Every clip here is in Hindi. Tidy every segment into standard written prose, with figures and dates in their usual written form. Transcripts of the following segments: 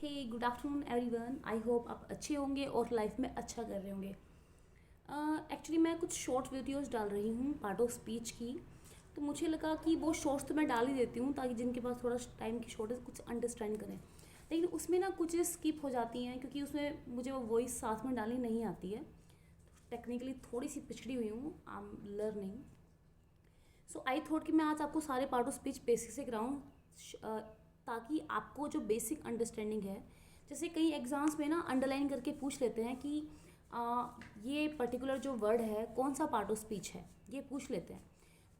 Hey good afternoon everyone. I hope आप अच्छे होंगे और लाइफ में अच्छा कर रहे होंगे। एक्चुअली मैं कुछ शॉर्ट वीडियोस डाल रही हूँ पार्ट ऑफ स्पीच की, तो मुझे लगा कि वो शॉर्ट्स तो मैं डाल ही देती हूँ ताकि जिनके पास थोड़ा टाइम की शॉर्टेज कुछ अंडरस्टैंड करें। लेकिन उसमें ना कुछ स्किप हो जाती हैं क्योंकि उसमें मुझे वो वॉइस साथ में डालनी नहीं आती है। टेक्निकली थोड़ी सी पिछड़ी हुई हूँ, I am learning. So I thought कि मैं आज आपको सारे पार्ट ऑफ स्पीच बेसिक से कराऊँ, ताकि आपको जो बेसिक अंडरस्टैंडिंग है, जैसे कई एग्ज़ाम्स में ना अंडरलाइन करके पूछ लेते हैं कि ये पर्टिकुलर जो वर्ड है कौन सा पार्ट ऑफ स्पीच है, ये पूछ लेते हैं।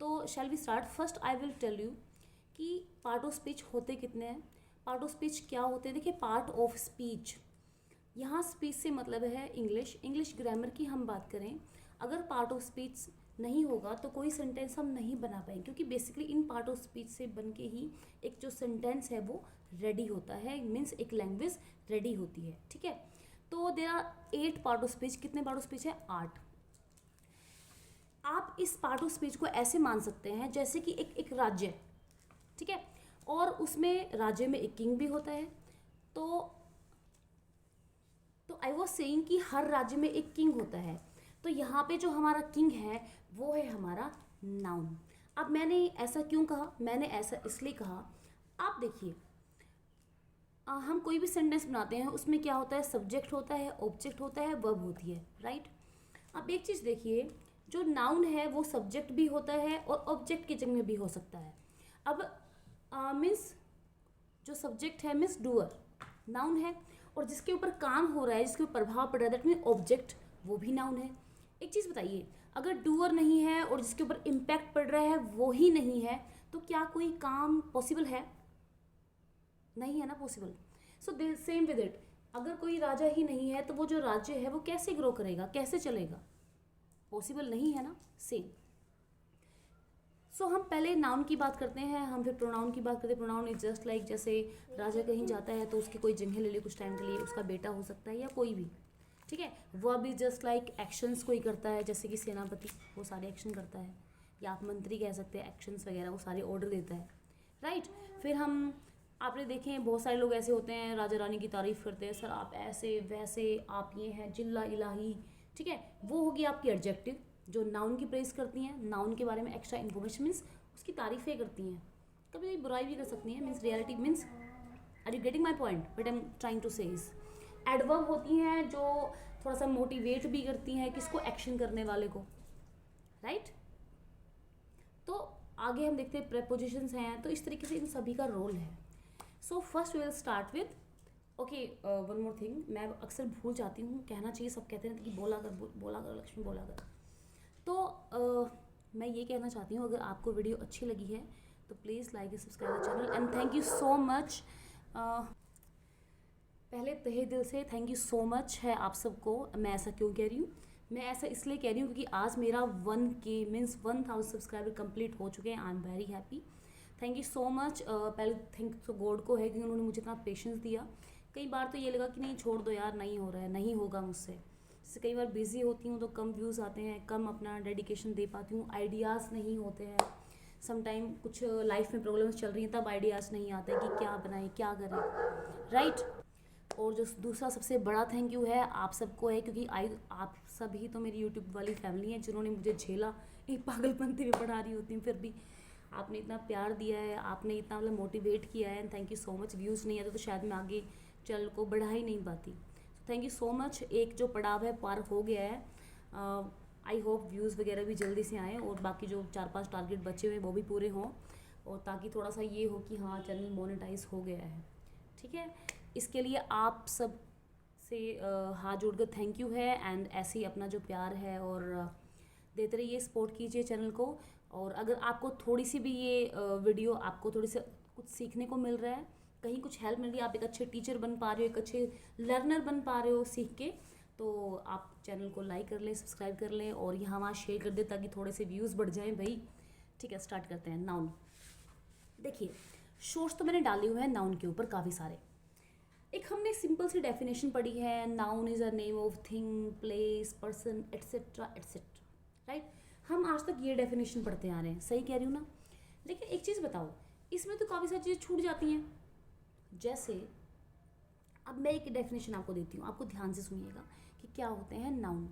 तो shall we start. First I will tell you कि पार्ट ऑफ स्पीच होते कितने हैं, पार्ट ऑफ स्पीच क्या होते हैं। देखिए, पार्ट ऑफ स्पीच, यहाँ स्पीच से मतलब है इंग्लिश ग्रामर की हम बात करें, अगर पार्ट ऑफ स्पीच नहीं होगा तो कोई सेंटेंस हम नहीं बना पाएंगे, क्योंकि basically in part of speech से बन के ही एक जो सेंटेंस है वो रेडी होता है, मीन्स एक लैंग्वेज रेडी होती है। ठीक है, तो there are 8 part of speech. कितने पार्ट ऑफ स्पीच है? 8। आप इस पार्ट ऑफ स्पीच को ऐसे मान सकते हैं जैसे कि एक राज्य, ठीक है, और उसमें राज्य में एक किंग भी होता है। तो आई वॉज सेइंग कि हर राज्य में एक किंग होता है। तो यहाँ पे जो हमारा किंग है वो है हमारा नाउन। अब मैंने ऐसा क्यों कहा? मैंने ऐसा इसलिए कहा, आप देखिए, हम कोई भी सेंटेंस बनाते हैं उसमें क्या होता है? सब्जेक्ट होता है, ऑब्जेक्ट होता है, वर्ब होती है, राइट। अब एक चीज़ देखिए, जो नाउन है वो सब्जेक्ट भी होता है और ऑब्जेक्ट की जगह में भी हो सकता है। अब मीन्स जो सब्जेक्ट है मीन्स डूअर, नाउन है, और जिसके ऊपर काम हो रहा है, जिसके ऊपर प्रभाव पड़ रहा है, दैट मीन ऑब्जेक्ट, वो भी नाउन है। एक चीज़ बताइए, अगर डूअर नहीं है और जिसके ऊपर इम्पैक्ट पड़ रहा है वो ही नहीं है, तो क्या कोई काम पॉसिबल है? नहीं है ना possible. So same with it, अगर कोई राजा ही नहीं है तो वो जो राज्य है वो कैसे ग्रो करेगा, कैसे चलेगा? पॉसिबल नहीं है ना। सेम। सो हम पहले नाउन की बात करते हैं, हम फिर प्रोनाउन की बात करते हैं। प्रोनाउन इज जस्ट लाइक, जैसे राजा कहीं जाता है तो उसकी कोई जगह ले ले कुछ टाइम के लिए, उसका बेटा हो सकता है या कोई भी, ठीक है। Verb is just like actions कोई करता है, जैसे कि सेनापति, वो सारे एक्शन करता है, या आप मंत्री कह सकते हैं, एक्शंस वगैरह वो सारे ऑर्डर देता है, राइट। फिर हम, आपने देखे हैं बहुत सारे लोग ऐसे होते हैं राजा रानी की तारीफ़ करते हैं, सर आप ऐसे वैसे, आप ये हैं जिल्ला इलाही, ठीक है। वो होगी आपकी एडजेक्टिव जो नाउन की प्रेस करती हैं, नाउन के बारे में एक्स्ट्रा इन्फॉर्मेशन मीन्स उसकी तारीफ़ें करती हैं, कभी कभी बुराई भी कर सकती हैं, means reality means, are you getting my point but I am trying to say is. Adverb होती हैं जो थोड़ा सा मोटिवेट भी करती हैं किसको? एक्शन करने वाले को, राइट। तो आगे हम देखते हैं प्रेपोजिशंस हैं, तो इस तरीके से इन सभी का रोल है। So first will start with, okay, one more thing, मैं अक्सर भूल जाती हूँ, कहना चाहिए, सब कहते हैं कि बोला कर लक्ष्मी, बोला कर। तो मैं ये कहना चाहती हूँ, अगर आपको वीडियो अच्छी लगी है तो please like and subscribe the channel, and thank you so much. पहले तहे दिल से थैंक यू सो मच है आप सबको। मैं ऐसा क्यों कह रही हूँ? मैं ऐसा इसलिए कह रही हूँ क्योंकि आज मेरा 1K मीन्स 1000 सब्सक्राइबर कंप्लीट हो चुके हैं। I am very happy, thank you so much. पहले थैंक तो गॉड को है कि उन्होंने मुझे इतना पेशेंस दिया। कई बार तो ये लगा कि नहीं छोड़ दो यार, नहीं हो रहा है, नहीं होगा मुझसे। जैसे कई बार बिज़ी होती हूँ तो कम व्यूज़ आते हैं, कम अपना डेडिकेशन दे पाती हूँ, आइडियाज़ नहीं होते हैं। समटाइम कुछ लाइफ में प्रॉब्लम्स चल रही हैं तब आइडियाज़ नहीं आते कि क्या बनाएं, क्या करें, राइट। और जो दूसरा सबसे बड़ा थैंक यू है आप सबको है, क्योंकि आप सब ही तो मेरी यूट्यूब वाली फैमिली है जिन्होंने मुझे झेला। एक पागलपंती में पढ़ा रही होती हूँ फिर भी आपने इतना प्यार दिया है, आपने इतना मतलब मोटिवेट किया है, and thank you so much. Views नहीं आते तो शायद मैं आगे चैनल को बढ़ा ही नहीं पाती। Thank you so much. एक जो पड़ाव है पार हो गया है। आई होप व्यूज़ वगैरह भी जल्दी से आएँ और बाकी जो 4-5 टारगेट बचे हुए वो भी पूरे हों, और ताकि थोड़ा सा ये हो कि हाँ चैनल मोनेटाइज हो गया है, ठीक है। इसके लिए आप सब से हाथ जोड़कर थैंक यू है, एंड ऐसे ही अपना जो प्यार है और देते रहिए, सपोर्ट कीजिए चैनल को। और अगर आपको थोड़ी सी भी ये वीडियो आपको थोड़ी सी कुछ सीखने को मिल रहा है, कहीं कुछ हेल्प मिल रही है, आप एक अच्छे टीचर बन पा रहे हो, एक अच्छे लर्नर बन पा रहे हो सीख के, तो आप चैनल को लाइक कर लें, सब्सक्राइब कर लें और यहाँ वहाँ शेयर कर दें ताकि थोड़े से व्यूज़ बढ़ जाएं भाई। ठीक है, स्टार्ट करते हैं। नाउन, देखिए शोर्ट्स तो मैंने डाले हुए हैं नाउन के ऊपर काफ़ी सारे। एक हमने सिंपल सी डेफिनेशन पढ़ी है, noun is a name of thing, place, person, etcetera etcetera, right. हम आज तक ये डेफिनेशन पढ़ते आ रहे हैं, सही कह रही हूँ ना। लेकिन एक चीज़ बताओ, इसमें तो काफ़ी सारी चीज़ें छूट जाती हैं। जैसे अब मैं एक डेफिनेशन आपको देती हूँ, आपको ध्यान से सुनिएगा कि क्या होते हैं नाउन।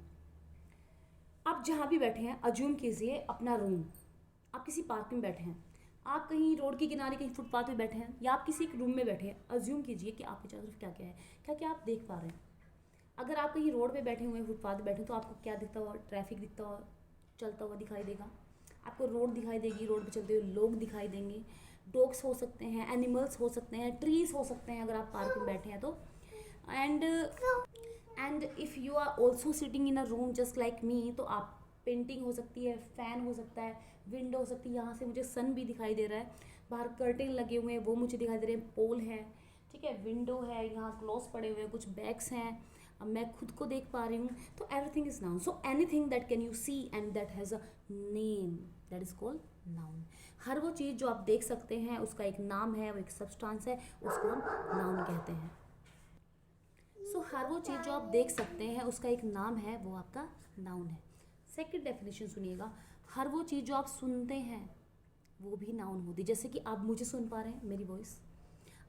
आप जहाँ भी बैठे हैं, अज्यूम कीजिए अपना रूम, आप किसी पार्क में बैठे हैं, आप कहीं रोड के किनारे कहीं फुटपाथ पे बैठे हैं, या आप किसी एक रूम में बैठे हैं। अज्यूम कीजिए कि आपकी चारों तरफ क्या क्या है, क्या क्या आप देख पा रहे हैं। अगर आप कहीं रोड पे बैठे हुए हैं, फुटपाथ पे बैठे हैं, तो आपको क्या दिखता हुआ, ट्रैफिक दिखता हुआ चलता हुआ दिखाई देगा, आपको रोड दिखाई देगी, रोड पे चलते हुए लोग दिखाई देंगे, डॉग्स हो सकते हैं, एनिमल्स हो सकते हैं, ट्रीज हो सकते हैं अगर आप पार्क में बैठे हैं तो। And if you are also sitting in a room just like me, तो आप पेंटिंग हो सकती है, फ़ैन हो सकता है, विंडो हो सकती है, यहाँ से मुझे सन भी दिखाई दे रहा है, बाहर कर्टेन लगे हुए हैं वो मुझे दिखाई दे रहे हैं, पोल है, ठीक है, विंडो है, यहाँ क्लॉथ्स पड़े हुए हैं, कुछ बैग्स हैं, अब मैं खुद को देख पा रही हूँ। तो everything is noun. So anything that can you see and that has a name, that is called noun. हर वो चीज़ जो आप देख सकते हैं उसका एक नाम है, वो एक सब्सटेंस है, उसको हम नाउन कहते हैं। सो हर वो चीज़ जो आप देख सकते हैं उसका एक नाम है, वो आपका नाउन है। सेकंड डेफिनेशन सुनिएगा, हर वो चीज़ जो आप सुनते हैं वो भी नाउन होती है। जैसे कि आप मुझे सुन पा रहे हैं, मेरी वॉइस,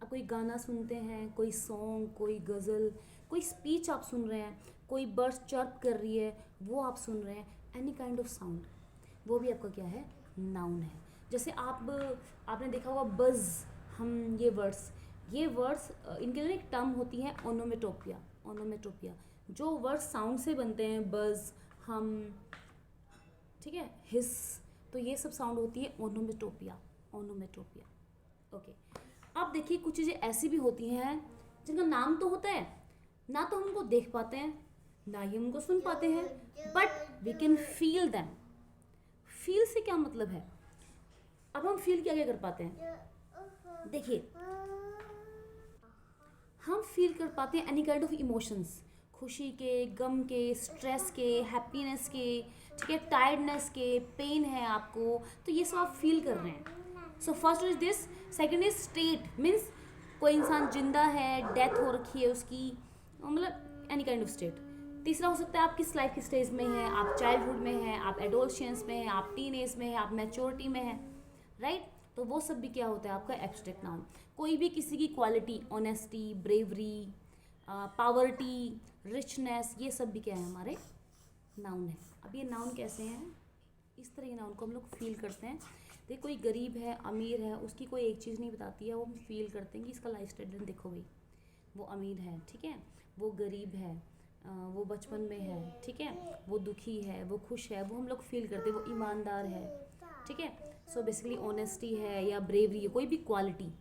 आप कोई गाना सुनते हैं, कोई सॉन्ग, कोई गज़ल, कोई स्पीच आप सुन रहे हैं, कोई बर्ड्स चर्प कर रही है वो आप सुन रहे हैं, एनी काइंड ऑफ साउंड, वो भी आपका क्या है, नाउन है। जैसे आपने देखा होगा बज़, हम ये वर्ड्स इनके लिए एक टर्म होती है ओनोमेटोपिया। ओनोमेटोपिया जो वर्ड्स साउंड से बनते हैं, बज़, हम, ठीक है, हिस, तो ये सब साउंड होती है ओनोमेटोपिया। Onomatopoeia, okay. अब देखिए कुछ चीज़ें ऐसी भी होती हैं जिनका नाम तो होता है, ना तो हम उनको देख पाते हैं ना ही हम उनको सुन पाते हैं, but we can feel them. Feel से क्या मतलब है, अब हम फील क्या क्या कर पाते हैं, देखिए हम फील कर पाते हैं एनी काइंड ऑफ इमोशंस, खुशी के, गम के, स्ट्रेस के, हैप्पीनेस के, ठीक है, टायर्डनेस के, पेन है आपको, तो ये सब आप फील कर रहे हैं। So first is this, second is state, means कोई इंसान जिंदा है, डेथ हो रखी है उसकी, मतलब एनी काइंड ऑफ स्टेट। तीसरा हो सकता है आप किस लाइफ की स्टेज में हैं, आप चाइल्डहुड में हैं, आप एडोलसेंस में हैं, आप टीन एज में हैं, आप मैच्योरिटी में हैं, राइट। तो वो सब भी क्या होता है आपका एब्स्ट्रैक्ट नाउन। कोई भी किसी की quality, honesty, bravery, poverty, richness, ये सब भी क्या है हमारे नाउन है। अब ये नाउन कैसे हैं, इस तरह के नाउन को हम लोग फील करते हैं। देखिए कोई गरीब है, अमीर है, उसकी कोई एक चीज़ नहीं बताती है, वो हम फील करते हैं कि इसका लाइफ स्टाइल देखो भाई, वो अमीर है, ठीक है, वो गरीब है, वो बचपन में है, ठीक है, वो दुखी है, वो खुश है, वो हम लोग फील करते हैं, वो ईमानदार है, ठीक है। सो बेसिकली ऑनेस्टी है या ब्रेवरी है, कोई भी क्वालिटी,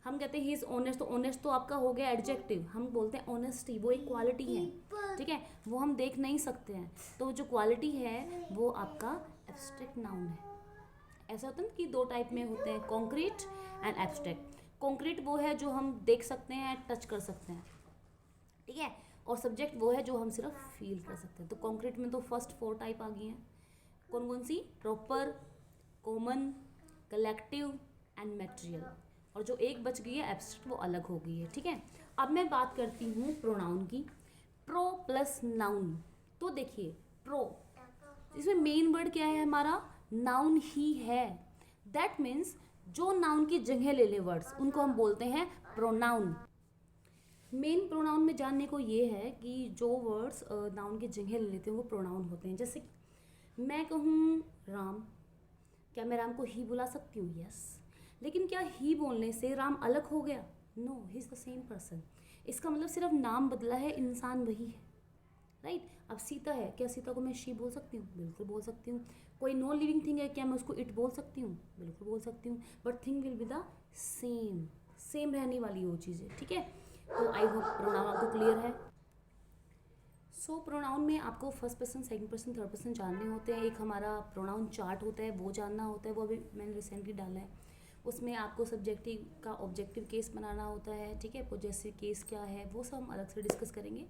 हम कहते हैं ही इज़ ऑनेस्ट, तो ऑनेस्ट तो आपका हो गया एडजेक्टिव, हम बोलते हैं ऑनेस्टी, वो एक क्वालिटी है, ठीक है, वो हम देख नहीं सकते हैं, तो जो क्वालिटी है वो आपका एब्स्ट्रैक्ट नाउन है। ऐसा होता है ना कि दो टाइप में होते हैं, कॉन्क्रीट एंड एब्स्ट्रैक्ट। कॉन्क्रीट वो है जो हम देख सकते हैं, टच कर सकते हैं, ठीक है, और सब्जेक्ट वो है जो हम सिर्फ फील कर सकते हैं। तो कॉन्क्रीट में तो फर्स्ट 4 टाइप आ गई हैं, कौन कौन सी, proper, common, collective and material, और जो एक बच गई है एब्स्ट्रैक्ट, वो अलग हो गई है, ठीक है। अब मैं बात करती हूँ प्रोनाउन की, प्रो प्लस नाउन। तो देखिए प्रो, इसमें मेन वर्ड क्या है हमारा, नाउन ही है। दैट मीन्स जो नाउन की जगह ले ले वर्ड्स, उनको हम बोलते हैं प्रोनाउन। मेन प्रोनाउन में जानने को ये है कि जो वर्ड्स नाउन की जगह ले लेते हैं वो प्रोनाउन होते हैं। जैसे मैं कहूँ राम, क्या मैं राम को ही बुला सकती हूँ, यस, लेकिन क्या ही बोलने से राम अलग हो गया, no, he is the same person. इसका मतलब सिर्फ नाम बदला है, इंसान वही है, राइट। अब सीता है, क्या सीता को मैं शी बोल सकती हूँ, बिल्कुल बोल सकती हूँ। कोई नॉन लिविंग थिंग है, क्या मैं उसको इट बोल सकती हूँ, बिल्कुल बोल सकती हूँ, but thing will be the same, same रहने वाली वो चीज़ें, ठीक है। तो आई होप प्रोनाउन आपको क्लियर है। सो प्रोनाउन में आपको first person, second person, third person जानने होते हैं। एक हमारा प्रोनाउन चार्ट होता है, वो जानना होता है, वो अभी मैंने रिसेंटली डाला है। उसमें आपको सब्जेक्टिव का ऑब्जेक्टिव केस बनाना होता है, ठीक है, पॉजेसिव केस क्या है वो सब हम अलग से डिस्कस करेंगे।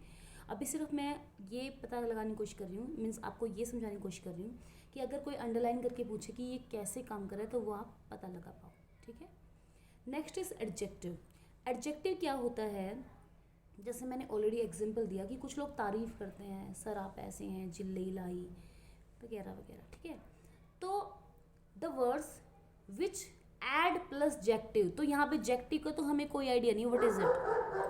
अभी सिर्फ मैं ये पता लगाने की कोशिश कर रही हूँ, मीन्स आपको ये समझाने की कोशिश कर रही हूँ कि अगर कोई अंडरलाइन करके पूछे कि ये कैसे काम कर रहा है तो वो आप पता लगा पाओ, ठीक है। Next is adjective. एडजेक्टिव क्या होता है, जैसे मैंने ऑलरेडी एग्जांपल दिया कि कुछ लोग तारीफ़ करते हैं, सर आप ऐसे हैं, जिल्ले लाई वगैरह वगैरह, ठीक है। तो the words which add plus jective, तो यहाँ पे जेक्टिव का तो हमें कोई आइडिया नहीं, व्हाट इज इट,